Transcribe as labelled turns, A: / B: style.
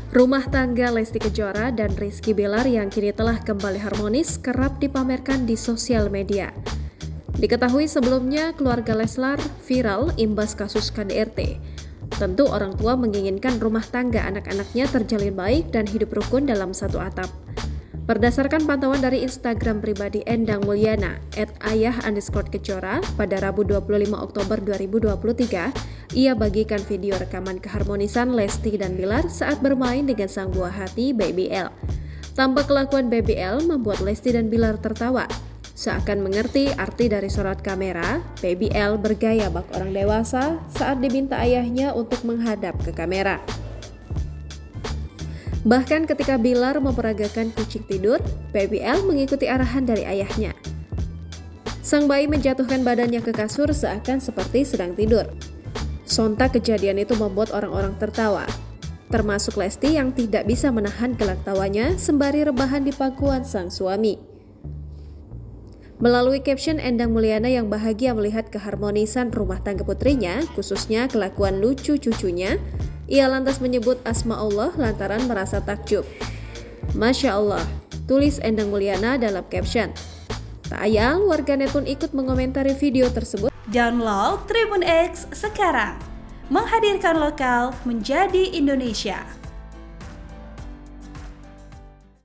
A: Rumah tangga Lesti Kejora dan Rizky Bilar yang kini telah kembali harmonis kerap dipamerkan di sosial media. Diketahui sebelumnya keluarga Leslar viral imbas kasus KDRT. Tentu orang tua menginginkan rumah tangga anak-anaknya terjalin baik dan hidup rukun dalam satu atap. Berdasarkan pantauan dari Instagram pribadi Endang Mulyana @ayah_kejora pada Rabu 25 Oktober 2023, ia bagikan video rekaman keharmonisan Lesti dan Bilar saat bermain dengan sang buah hati Baby L. Tampak kelakuan Baby L membuat Lesti dan Bilar tertawa. Seakan mengerti arti dari sorot kamera, Baby L bergaya bak orang dewasa saat diminta ayahnya untuk menghadap ke kamera. Bahkan ketika Bilar memperagakan kucing tidur, Baby L mengikuti arahan dari ayahnya. Sang bayi menjatuhkan badannya ke kasur seakan seperti sedang tidur. Sontak kejadian itu membuat orang-orang tertawa, termasuk Lesti yang tidak bisa menahan gelak tawanya sembari rebahan di pangkuan sang suami. Melalui caption Endang Mulyana yang bahagia melihat keharmonisan rumah tangga putrinya, khususnya kelakuan lucu cucunya, ia lantas menyebut asma Allah lantaran merasa takjub. Masya Allah, tulis Endang Mulyana dalam caption. Tak ayal, warganet pun ikut mengomentari video tersebut.
B: Download Tribun X sekarang, menghadirkan lokal menjadi Indonesia.